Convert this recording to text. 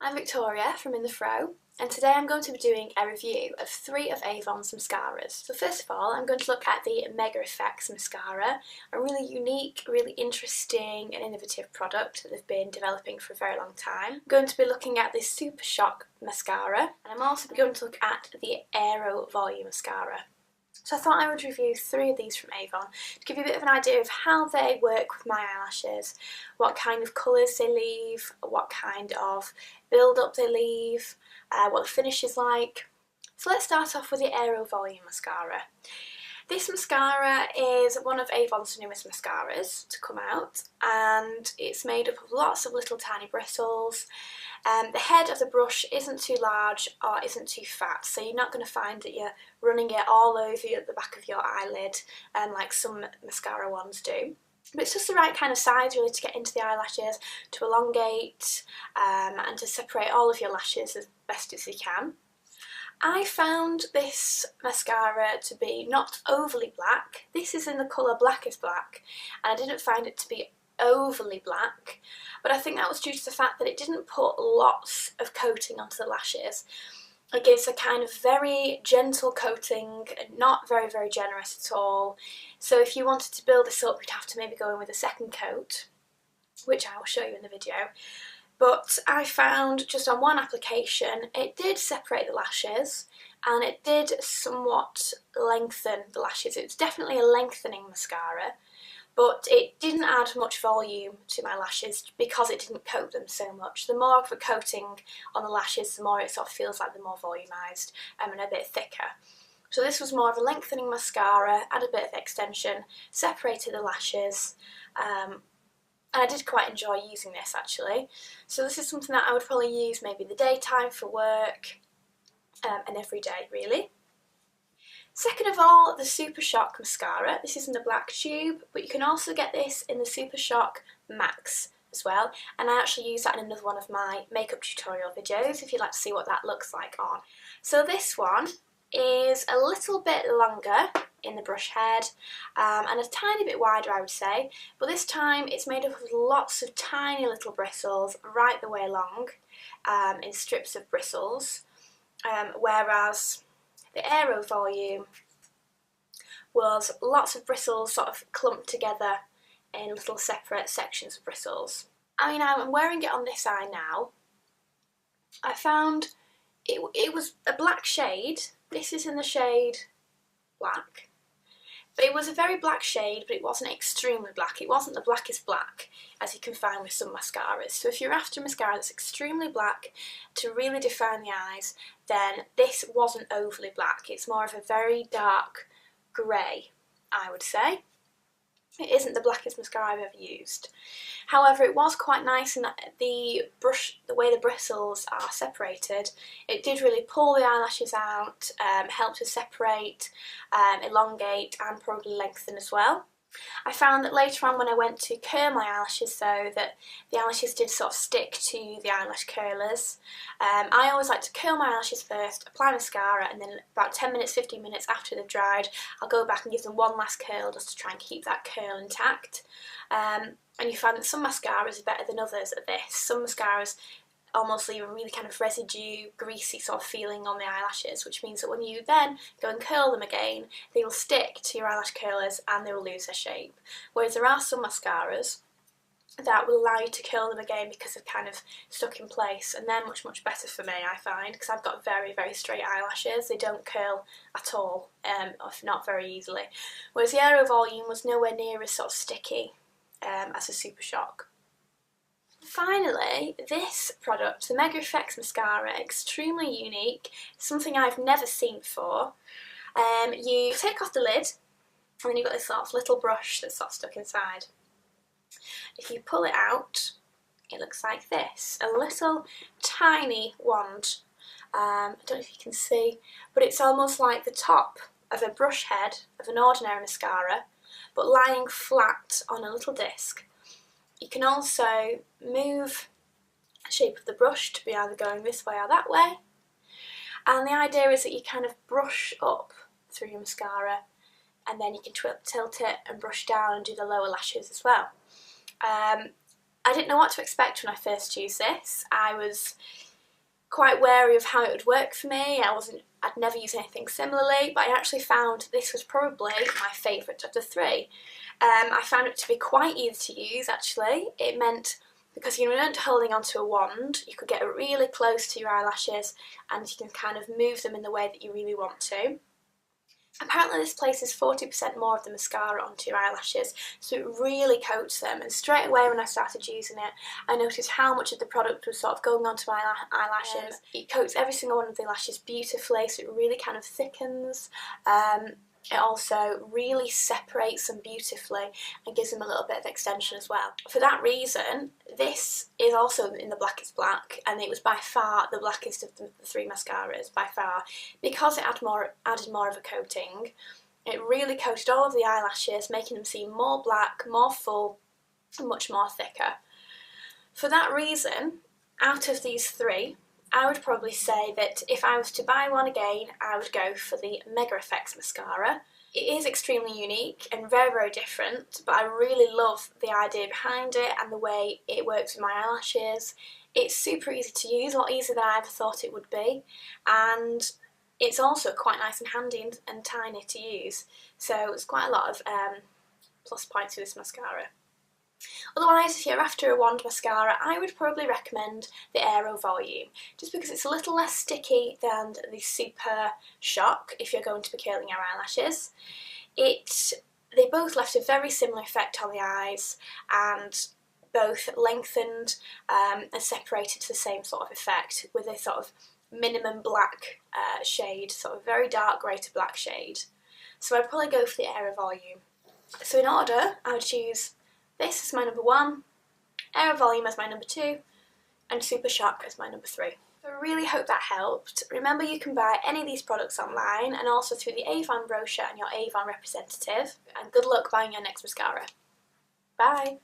I'm Victoria from In The Fro, and today I'm going to be doing a review of 3 of Avon's mascaras. So first of all, I'm going to look at the Mega Effects mascara, a really unique, really interesting and innovative product that they've been developing for a very long time. I'm going to be looking at the Super Shock mascara, and I'm also going to look at the Aero Volume mascara. So I thought I would review 3 of these from Avon to give you a bit of an idea of how they work with my eyelashes, what kind of colours they leave, what kind of build-up they leave, what the finish is like. So let's start off with the Aero Volume mascara. This mascara is one of Avon's newest mascaras to come out, and it's made up of lots of little tiny bristles. The head of the brush isn't too large or isn't too fat, so you're not going to find that you're running it all over the back of your eyelid like some mascara ones do. But it's just the right kind of size really to get into the eyelashes, to elongate and to separate all of your lashes as best as you can. I found this mascara to be not overly black. This is in the colour Black is Black, and I didn't find it to be overly black, but I think that was due to the fact that it didn't put lots of coating onto the lashes. It gives a kind of very gentle coating, not very generous at all. So if you wanted to build this up, you'd have to maybe go in with a second coat, which I will show you in the video. But I found just on one application it did separate the lashes and it did somewhat lengthen the lashes. It's definitely a lengthening mascara, but it didn't add much volume to my lashes because it didn't coat them so much. The more of a coating on the lashes, the more it sort of feels like they're more volumised and a bit thicker. So this was more of a lengthening mascara, added a bit of extension, separated the lashes, and I did quite enjoy using this actually. So this is something that I would probably use maybe in the daytime for work and every day really. Second of all, the Super Shock mascara. This is in the black tube, but you can also get this in the Super Shock Max as well, and I actually use that in another one of my makeup tutorial videos if you'd like to see what that looks like on. So this one is a little bit longer in the brush head and a tiny bit wider, I would say, but this time it's made up of lots of tiny little bristles right the way along in strips of bristles, whereas the Aero Volume was lots of bristles sort of clumped together in little separate sections of bristles. I mean, I'm wearing it on this eye now. I found it was a black shade. This is in the shade Black. But it was a very black shade, but it wasn't extremely black. It wasn't the blackest black, as you can find with some mascaras. So if you're after a mascara that's extremely black to really define the eyes, then this wasn't overly black. It's more of a very dark grey, I would say. It isn't the blackest mascara I've ever used. However, it was quite nice in that the way the bristles are separated, it did really pull the eyelashes out, help to separate, elongate and probably lengthen as well. I found that later on when I went to curl my eyelashes though, that the eyelashes did sort of stick to the eyelash curlers. I always like to curl my eyelashes first, apply mascara, and then about 10 minutes, 15 minutes after they've dried, I'll go back and give them one last curl just to try and keep that curl intact. And you find that some mascaras are better than others at this. Some mascaras almost leave a really kind of residue, greasy sort of feeling on the eyelashes, which means that when you then go and curl them again, they will stick to your eyelash curlers and they will lose their shape. Whereas there are some mascaras that will allow you to curl them again because they're kind of stuck in place, and they're much better for me, I find, because I've got very straight eyelashes. They don't curl at all, if not very easily. Whereas the Aero Volume was nowhere near as sort of sticky as a Super Shock. Finally, this product, the Mega Effects mascara, extremely unique, something I've never seen before. You take off the lid, and then you've got this sort of little brush that's sort of stuck inside. If you pull it out, it looks like this, a little tiny wand. I don't know if you can see, but it's almost like the top of a brush head of an ordinary mascara, but lying flat on a little disc. You can also move the shape of the brush to be either going this way or that way, and the idea is that you kind of brush up through your mascara and then you can tilt it and brush down and do the lower lashes as well. I didn't know what to expect when I first used this. I was quite wary of how it would work for me. I'd never used anything similarly, but I actually found this was probably my favourite of the three. I found it to be quite easy to use actually. It meant, because you weren't holding onto a wand, you could get really close to your eyelashes and you can kind of move them in the way that you really want to. Apparently this places 40% more of the mascara onto your eyelashes, so it really coats them, and straight away when I started using it I noticed how much of the product was sort of going onto my eyelashes. It coats every single one of the lashes beautifully, so it really kind of thickens. It also really separates them beautifully and gives them a little bit of extension as well. For that reason, this is also in the blackest black, and it was by far the blackest of the three mascaras, by far, because it added more of a coating. It really coated all of the eyelashes, making them seem more black, more full, and much more thicker. For that reason, out of these three, I would probably say that if I was to buy one again, I would go for the Mega Effects mascara. It is extremely unique and very, very different, but I really love the idea behind it and the way it works with my eyelashes. It's super easy to use, a lot easier than I ever thought it would be, and it's also quite nice and handy and tiny to use, so it's quite a lot of plus points with this mascara. Otherwise, if you're after a wand mascara, I would probably recommend the Aero Volume, just because it's a little less sticky than the Super Shock if you're going to be curling your eyelashes. They both left a very similar effect on the eyes, and both lengthened and separated to the same sort of effect, with a sort of minimum black shade, sort of very dark grey to black shade. So I'd probably go for the Aero Volume. So in order, I would choose this as my number 1, Aero Volume as my number 2, and Super Shock as my number 3. So I really hope that helped. Remember, you can buy any of these products online and also through the Avon brochure and your Avon representative. And good luck buying your next mascara. Bye!